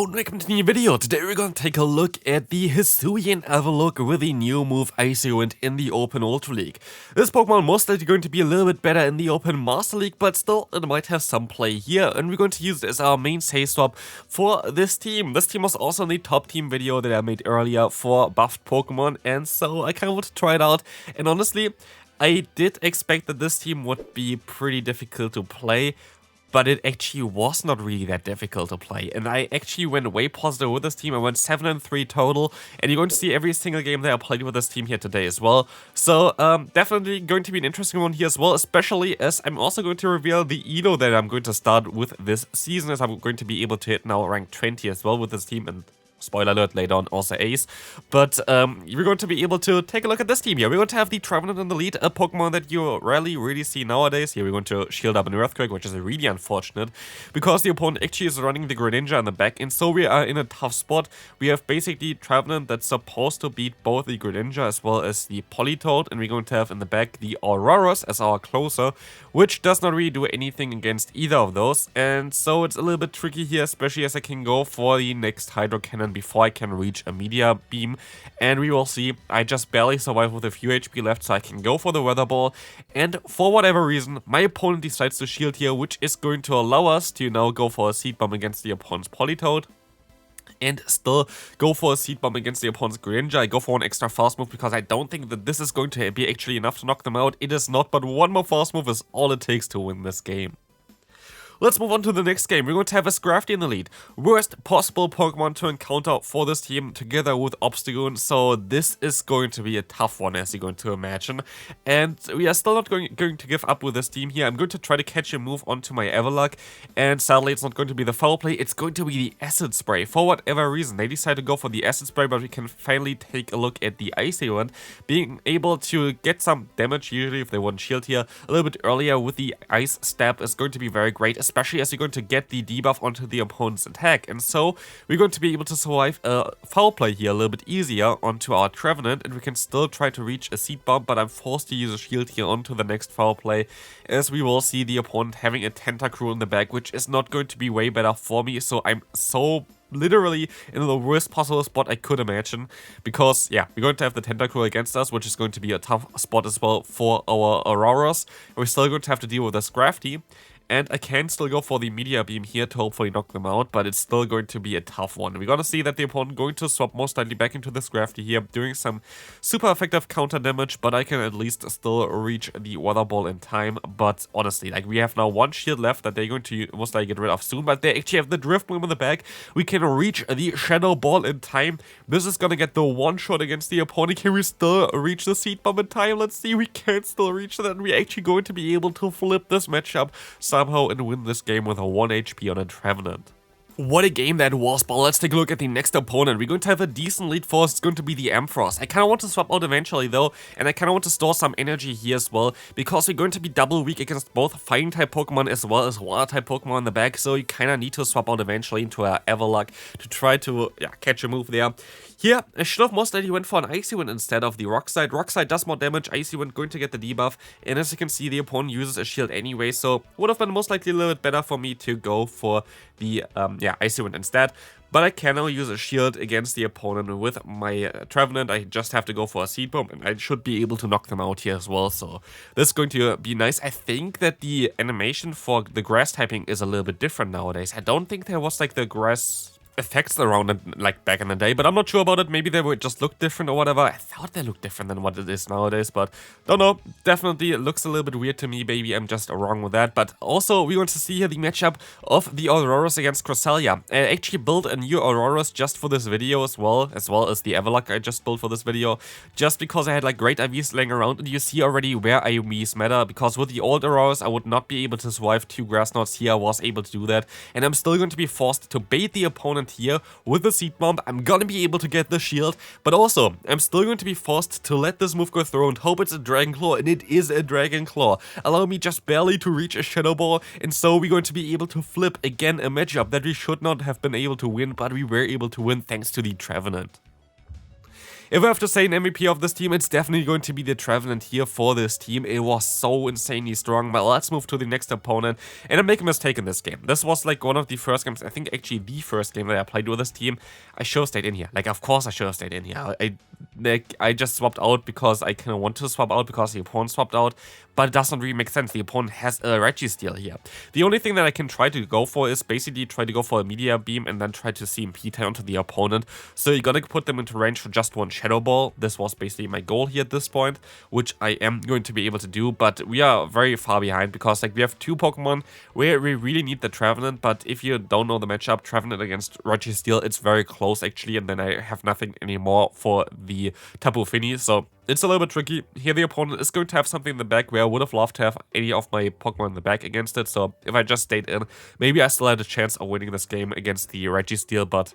Hello and welcome to the new video. Today we're going to take a look at the Hisuian Avalugg with the new move Hisuian in the Open Ultra League. This Pokemon most likely going to be a little bit better in the Open Master League, but still it might have some play here, and we're going to use it as our main save swap for this team. This team was also in the top team video that I made earlier for buffed Pokemon, and so I kind of want to try it out. And honestly, I did expect that this team would be pretty difficult to play, but it actually was not really that difficult to play, and I actually went way positive with this team. I went 7-3 total, and you're going to see every single game that I played with this team here today as well. So definitely going to be an interesting one here as well, especially as I'm also going to reveal the elo that I'm going to start with this season, as I'm going to be able to hit now rank 20 as well with this team, and spoiler alert, later on also ace. But we're going to be able to take a look at this team here. We're going to have the Trevenant in the lead, a Pokemon that you rarely really see nowadays. Here we're going to shield up an Earthquake, which is really unfortunate, because the opponent actually is running the Greninja in the back, and so we are in a tough spot. We have basically Trevenant that's supposed to beat both the Greninja as well as the Politoed, and we're going to have in the back the Auroras as our closer, which does not really do anything against either of those, and so it's a little bit tricky here, especially as I can go for the next Hydro Cannon before I can reach a Media Beam, and we will see. I just barely survived with a few HP left, so I can go for the Weather Ball, and for whatever reason my opponent decides to shield here, which is going to allow us to now go for a Seed Bomb against the opponent's Politoed, and still go for a Seed Bomb against the opponent's Greninja. I go for one extra fast move because I don't think that this is going to be actually enough to knock them out. It is not, but one more fast move is all it takes to win this game. Let's move on to the next game. We're going to have a Scrafty in the lead. Worst possible Pokemon to encounter for this team together with Obstagoon, so this is going to be a tough one, as you're going to imagine. And we are still not going to give up with this team here. I'm going to try to catch a move onto my Avalugg, and sadly it's not going to be the foul play, it's going to be the Acid Spray. For whatever reason, they decide to go for the Acid Spray, but we can finally take a look at the Icy one, being able to get some damage, usually if they want shield here, a little bit earlier with the Ice Stab is going to be very great, especially as you're going to get the debuff onto the opponent's attack, and so we're going to be able to survive a foul play here a little bit easier onto our Trevenant, and we can still try to reach a Seed Bomb, but I'm forced to use a shield here onto the next foul play, as we will see the opponent having a Tentacruel in the back, which is not going to be way better for me, so I'm so literally in the worst possible spot I could imagine, because yeah, we're going to have the Tentacruel against us, which is going to be a tough spot as well for our Auroras. We're still going to have to deal with a Scrafty, and I can still go for the Media Beam here to hopefully knock them out, but it's still going to be a tough one. We're going to see that the opponent going to swap most likely back into the Scrafty here, doing some super effective counter damage, but I can at least still reach the Weather Ball in time. But honestly, like, we have now one shield left that they're going to most likely get rid of soon, but they actually have the Drift Bloom in the back. We can reach the Shadow Ball in time. This is going to get the one shot against the opponent. Can we still reach the Seed Bomb in time? Let's see, we can still reach that, and we're actually going to be able to flip this matchup somehow and win this game with a 1 HP on a Trevenant. What a game that was, but let's take a look at the next opponent. We're going to have a decent lead for us. It's going to be the Ampharos. I kind of want to swap out eventually though, and I kind of want to store some energy here as well, because we're going to be double weak against both Fighting type Pokemon as well as Water type Pokemon in the back, so you kind of need to swap out eventually into a Avalugg to try to catch a move there. Here, I should have most likely went for an Icy Wind instead of the Rock Slide. Rock Slide does more damage, Icy Wind going to get the debuff, and as you can see, the opponent uses a shield anyway, so would have been most likely a little bit better for me to go for the Icy Wind instead. But I can now use a shield against the opponent with my Trevenant. I just have to go for a Seed Bomb, and I should be able to knock them out here as well, so this is going to be nice. I think that the animation for the Grass typing is a little bit different nowadays. I don't think there was like the Grass effects around it like back in the day, but I'm not sure about it. Maybe they would just look different or whatever. I thought they looked different than what it is nowadays, but don't know. Definitely it looks a little bit weird to me. Maybe I'm just wrong with that. But also we want to see here the matchup of the Auroras against Cresselia. I actually built a new Auroras just for this video as well as the Avalugg I just built for this video, just because I had like great IVs laying around, and you see already where IVs matter, because with the old Auroras I would not be able to survive 2 Grass Knots. Here I was able to do that, and I'm still going to be forced to bait the opponent here with the Seed Bomb. I'm gonna be able to get the shield, but also I'm still going to be forced to let this move go through and hope it's a Dragon Claw, and it is a Dragon Claw. Allow me just barely to reach a Shadow Ball, and so we're going to be able to flip again a matchup that we should not have been able to win, but we were able to win thanks to the Trevenant. If I have to say an MVP of this team, it's definitely going to be the Trevenant here for this team. It was so insanely strong. But let's move to the next opponent. And I make a mistake in this game. This was like one of the first games, I think actually the first game that I played with this team. I should have stayed in here. Like, of course I should have stayed in here. I just swapped out because I kind of want to swap out because the opponent swapped out. But it doesn't really make sense. The opponent has a Registeel here. The only thing that I can try to go for is basically try to go for a Meteor Beam and then try to CMP tie onto the opponent. So you gotta put them into range for just one Shadow Ball. This was basically my goal here at this point, which I am going to be able to do. But we are very far behind because like we have two Pokemon where we really need the Trevenant. But if you don't know the matchup, Trevenant against Registeel, it's very close actually. And then I have nothing anymore for the Tapu Fini. So it's a little bit tricky. Here the opponent is going to have something in the back where I would have loved to have any of my Pokemon in the back against it. So if I just stayed in, maybe I still had a chance of winning this game against the Registeel, but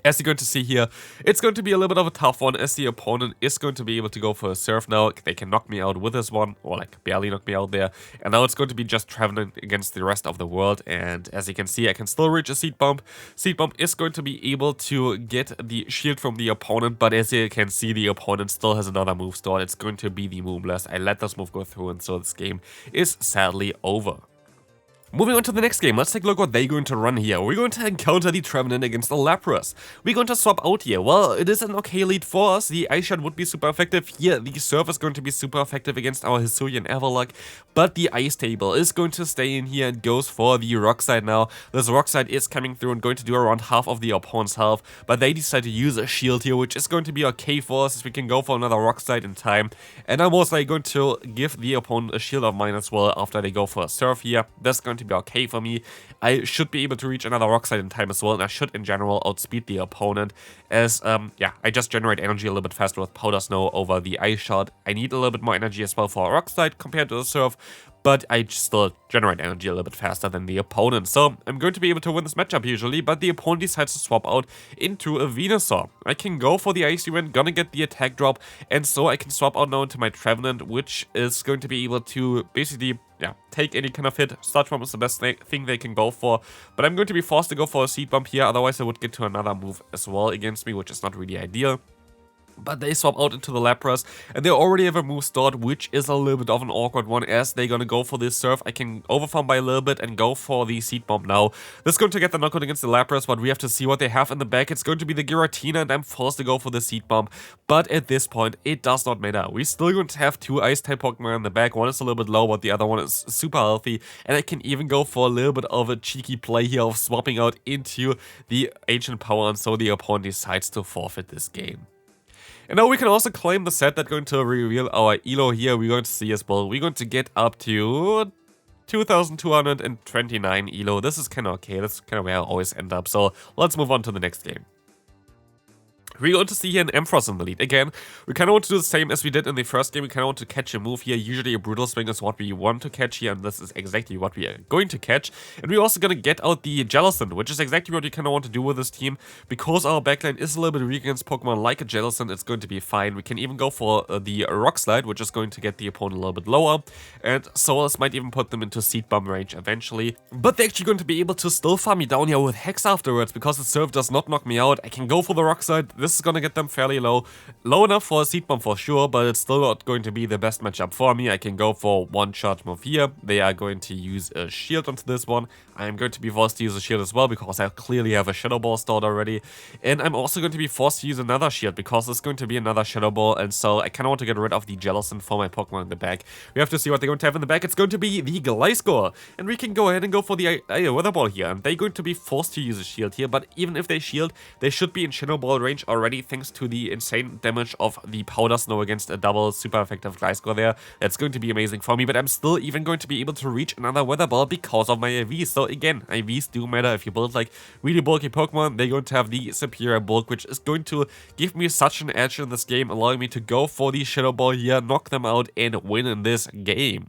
as you're going to see here, it's going to be a little bit of a tough one as the opponent is going to be able to go for a Surf now. They can knock me out with this one, or like barely knock me out there. And now it's going to be just Trevenant against the rest of the world. And as you can see, I can still reach a Seed Bump. Seed Bump is going to be able to get the shield from the opponent. But as you can see, the opponent still has another move stored. It's going to be the Moonblast. I let this move go through, and so this game is sadly over. Moving on to the next game, let's take a look what they're going to run here. We're going to encounter the Trevenant against the Lapras. We're going to swap out here. Well, it is an okay lead for us. The Ice Shot would be super effective here. The Surf is going to be super effective against our Hisuian Avalugg. But the Ice Table is going to stay in here and goes for the Rock Side now. This Rock Side is coming through and going to do around half of the opponent's health. But they decide to use a shield here, which is going to be okay for us as we can go for another Rock Side in time. And I'm also going to give the opponent a shield of mine as well after they go for a Surf here. That's going to be okay for me. I should be able to reach another Rock Slide in time as well, and I should in general outspeed the opponent as, yeah, I just generate energy a little bit faster with Powder Snow over the Ice Shot. I need a little bit more energy as well for a Rock Slide compared to the Surf, but I still generate energy a little bit faster than the opponent. So I'm going to be able to win this matchup usually, but the opponent decides to swap out into a Venusaur. I can go for the Icy Wind, gonna get the attack drop, and so I can swap out now into my Trevenant, which is going to be able to basically, yeah, take any kind of hit. Sludge Bomb is the best thing they can go for, but I'm going to be forced to go for a Seed Bump here, otherwise I would get to another move as well against me, which is not really ideal. But they swap out into the Lapras, and they already have a move stored, which is a little bit of an awkward one, as they're gonna go for this Surf. I can overfarm by a little bit and go for the Seed Bomb now. This is going to get the knockout against the Lapras, but we have to see what they have in the back. It's going to be the Giratina, and I'm forced to go for the Seed Bomb. But at this point, it does not matter. We're still going to have two Ice-type Pokemon in the back. One is a little bit low, but the other one is super healthy. And I can even go for a little bit of a cheeky play here of swapping out into the Ancient Power, and so the opponent decides to forfeit this game. And now we can also claim the set that's going to reveal our elo here. We're going to see as well. We're going to get up to 2,229 elo. This is kind of okay. That's kind of where I always end up. So let's move on to the next game. We're going to see here an Ampharos in the lead. Again, we kind of want to do the same as we did in the first game. We kind of want to catch a move here. Usually a Brutal Swing is what we want to catch here, and this is exactly what we are going to catch. And we're also going to get out the Jellicent, which is exactly what we kind of want to do with this team. Because our backline is a little bit weak against Pokemon like a Jellicent, it's going to be fine. We can even go for the Rock Slide, which is going to get the opponent a little bit lower. And so this might even put them into Seed Bomb range eventually. But they're actually going to be able to still farm me down here with Hex afterwards, because the Surf does not knock me out. I can go for the Rock Slide. This is going to get them fairly low. Low enough for a Seed Bomb for sure, but it's still not going to be the best matchup for me. I can go for one charge move here. They are going to use a shield onto this one. I am going to be forced to use a shield as well, because I clearly have a Shadow Ball stored already. And I'm also going to be forced to use another shield, because there's going to be another Shadow Ball, and so I kind of want to get rid of the Jellicent for my Pokemon in the back. We have to see what they're going to have in the back. It's going to be the Gliscor, and we can go ahead and go for the Weather Ball here. And they're going to be forced to use a shield here, but even if they shield, they should be in Shadow Ball range already, thanks to the insane damage of the Powder Snow against a double super effective Gliscor there. That's going to be amazing for me, but I'm still even going to be able to reach another Weather Ball because of my IVs. So again, IVs do matter. If you build like really bulky Pokemon, they're going to have the superior bulk, which is going to give me such an edge in this game, allowing me to go for the Shadow Ball here, knock them out, and win in this game.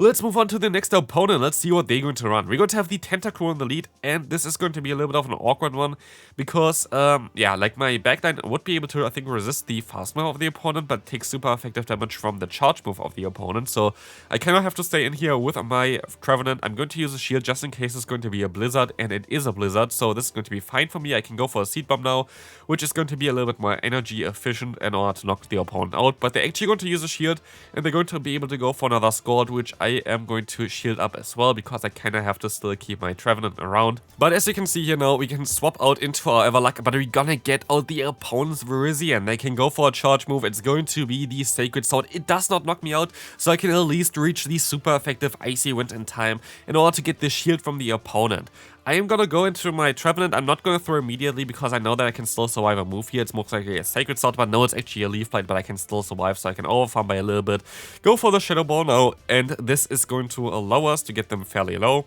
Let's move on to the next opponent. Let's see what they're going to run. We're going to have the Tentacruel in the lead, and this is going to be a little bit of an awkward one because, yeah, like my backline would be able to, I think, resist the fast move of the opponent, but take super effective damage from the charge move of the opponent. So I kind of have to stay in here with my Trevenant. I'm going to use a shield just in case it's going to be a Blizzard, and it is a Blizzard, so this is going to be fine for me. I can go for a Seed Bomb now, which is going to be a little bit more energy efficient in order to knock the opponent out. But they're actually going to use a shield, and they're going to be able to go for another Scald, which I am going to shield up as well, because I kind of have to still keep my Trevenant around. But as you can see here now, we can swap out into our Avalugg, but we're gonna get out the opponent's Virizion. They can go for a charge move. It's going to be the Sacred Sword. It does not knock me out, so I can at least reach the super effective Icy Wind in time in order to get the shield from the opponent. I am gonna go into my Trevenant. I'm not gonna throw immediately because I know that I can still survive a move here. It's most likely a Sacred Sword, but no, it's actually a Leaf Blade, but I can still survive, so I can overfarm by a little bit. Go for the Shadow Ball now, and this is going to allow us to get them fairly low.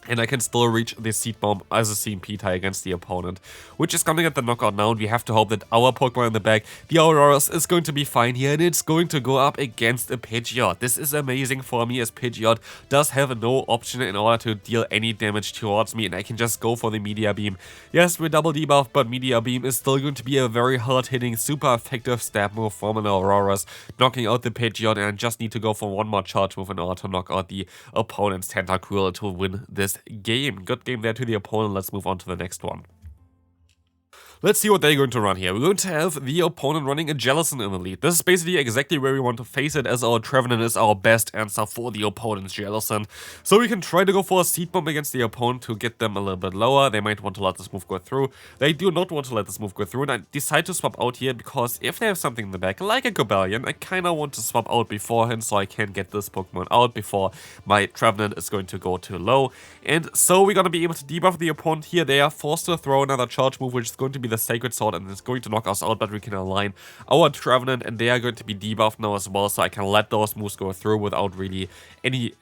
And I can still reach the Seed Bomb as a CMP tie against the opponent, which is gonna get the knockout now, and we have to hope that our Pokemon in the back, the Auroras, is going to be fine here, and it's going to go up against a Pidgeot. This is amazing for me, as Pidgeot does have no option in order to deal any damage towards me, and I can just go for the Meteor Beam. Yes, we're double debuffed, but Meteor Beam is still going to be a very hard-hitting, super effective stab move from an Auroras, knocking out the Pidgeot, and I just need to go for one more charge move in order to knock out the opponent's Tentacruel to win this game. Good game there to the opponent. Let's move on to the next one. Let's see what they're going to run here. We're going to have the opponent running a Jellicent in the lead. This is basically exactly where we want to face it, as our Trevenant is our best answer for the opponent's Jellicent. So we can try to go for a Seed Bomb against the opponent to get them a little bit lower. They might want to let this move go through. They do not want to let this move go through, and I decide to swap out here because if they have something in the back, like a Gobellion, I kind of want to swap out beforehand so I can get this Pokemon out before my Trevenant is going to go too low. And so we're going to be able to debuff the opponent here. They are forced to throw another charge move, which is going to be the Sacred Sword, and it's going to knock us out, but we can align our Trevenant, and they are going to be debuffed now as well, so I can let those moves go through without really any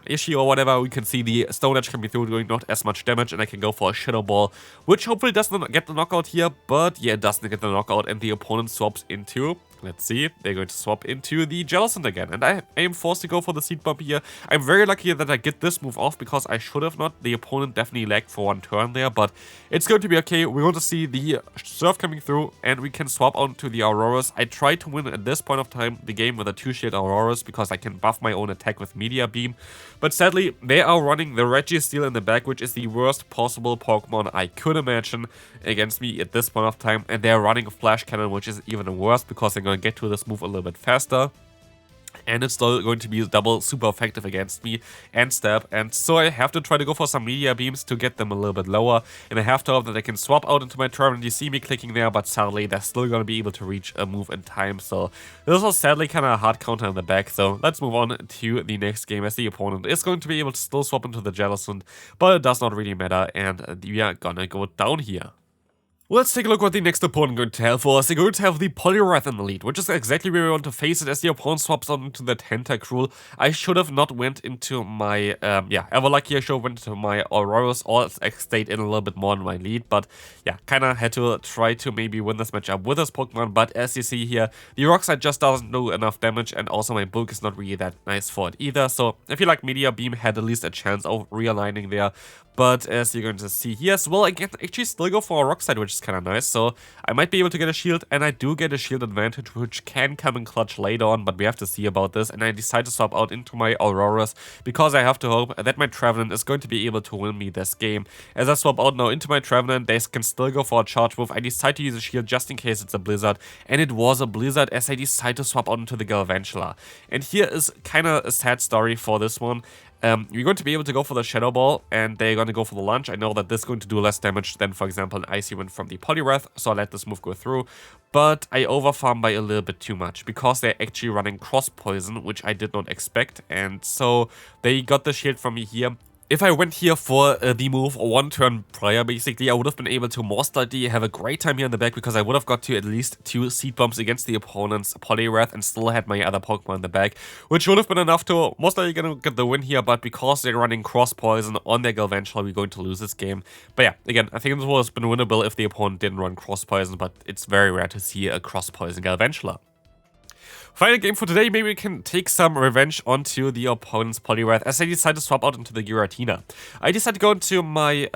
issue or whatever. We can see the Stone Edge coming through, doing not as much damage, and I can go for a Shadow Ball, which hopefully doesn't get the knockout here, but yeah, it doesn't get the knockout, and the opponent swaps into... Let's see, they're going to swap into the Jellicent again, and I am forced to go for the Seed Bomb here. I'm very lucky that I get this move off, because I should have not. The opponent definitely lagged for one turn there, but it's going to be okay. We're going to see the Surf coming through, and we can swap onto the Auroras. I try to win at this point of time the game with a 2-shield Auroras, because I can buff my own attack with Meteor Beam, but sadly, they are running the Registeel in the back, which is the worst possible Pokemon I could imagine against me at this point of time, and they're running a Flash Cannon, which is even worse, because they're going to get to this move a little bit faster, and it's still going to be double super effective against me and stab, and so I have to try to go for some Meteor Beams to get them a little bit lower, and I have to hope that I can swap out into my Trevenant. You see me clicking there, but sadly they're still going to be able to reach a move in time, so this was sadly kind of a hard counter in the back. So let's move on to the next game, as the opponent is going to be able to still swap into the Jellicent, but it does not really matter, and we are gonna go down here. Let's take a look what the next opponent is going to have for us. They're going to have the Poliwrath in the lead, which is exactly where we want to face it, as the opponent swaps on into the Tentacruel. I should have not went into my, Avalugg here. I should have went into my Auroras, or stayed in a little bit more in my lead, but yeah, kind of had to try to maybe win this matchup with this Pokemon, but as you see here, the Rock Slide just doesn't do enough damage, and also my bulk is not really that nice for it either, so I feel like Meteor Beam had at least a chance of realigning there. But as you're going to see here as well, I can actually still go for a Rock Slide, which is kind of nice. So I might be able to get a shield, and I do get a shield advantage, which can come in clutch later on, but we have to see about this. And I decide to swap out into my Auroras, because I have to hope that my Trevenant is going to be able to win me this game. As I swap out now into my Trevenant, they can still go for a charge move. I decide to use a shield just in case it's a Blizzard, and it was a Blizzard, as I decide to swap out into the Galvantula. And here is kind of a sad story for this one. You're going to be able to go for the Shadow Ball, and they're going to go for the Lunge. I know that this is going to do less damage than, for example, an Icy Wind from the Poliwrath, so I let this move go through. But I overfarm by a little bit too much, because they're actually running Cross Poison, which I did not expect, and so they got the shield from me here. If I went here for the move one turn prior, basically, I would have been able to most likely have a great time here in the back, because I would have got to at least 2 Seed Bombs against the opponent's Poliwrath and still had my other Pokemon in the back, which would have been enough to most likely gonna get the win here, but because they're running Cross Poison on their Galvantula, we're going to lose this game. But yeah, again, I think this would have been winnable if the opponent didn't run Cross Poison, but it's very rare to see a Cross Poison Galvantula. Final game for today, maybe we can take some revenge onto the opponent's Poliwrath as I decided to swap out into the Giratina. I decided to go into my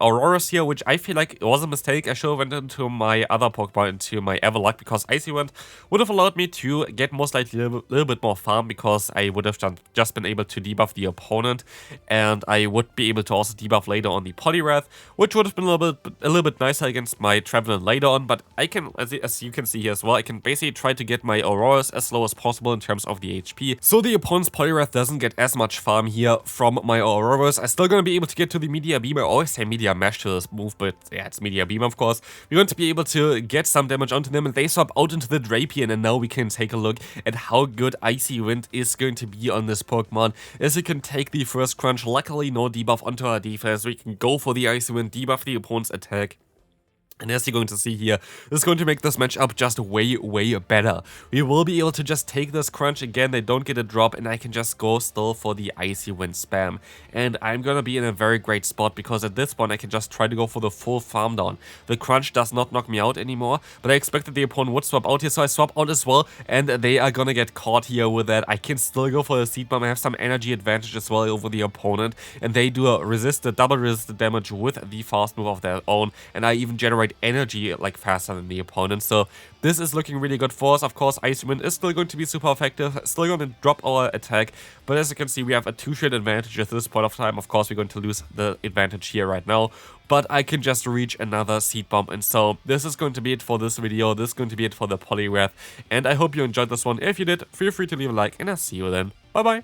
Auroras here, which I feel like was a mistake. I should have went into my other Pokemon, into my Avalugg, because Icy Wind would have allowed me to get most likely a little bit more farm, because I would have just been able to debuff the opponent, and I would be able to also debuff later on the Poliwrath, which would have been a little bit nicer against my Trevenant later on. But I can, as you can see here as well, I can basically try to get my Auroras as low as possible in terms of the HP, so the opponent's Poliwrath doesn't get as much farm here from my Auroras. I'm still gonna be able to get to the Media Beam. I always say Media Mesh to this move, but yeah, it's Media Beam, of course. We're going to be able to get some damage onto them, and they swap out into the Drapion, and now we can take a look at how good Icy Wind is going to be on this Pokemon, as we can take the first crunch. Luckily, no debuff onto our defense. We can go for the Icy Wind, debuff the opponent's attack. And as you're going to see here, this is going to make this matchup just way better. We will be able to just take this crunch again, they don't get a drop, and I can just go still for the Icy Wind spam. And I'm gonna be in a very great spot, because at this point I can just try to go for the full farm down. The crunch does not knock me out anymore, but I expected the opponent would swap out here, so I swap out as well, and they are gonna get caught here with that. I can still go for the Seed Bomb. I have some energy advantage as well over the opponent, and they do a double resisted damage with the fast move of their own, and I even generate energy like faster than the opponent. So this is looking really good for us. Of course, Icy Wind is still going to be super effective, still going to drop our attack, but as you can see, we have a 2-shot advantage at this point of time. Of course, we're going to lose the advantage here right now, but I can just reach another Seed Bomb. And so this is going to be it for this video. This is going to be it for the Poliwrath, and I hope you enjoyed this one. If you did, feel free to leave a like, and I'll see you then. Bye bye.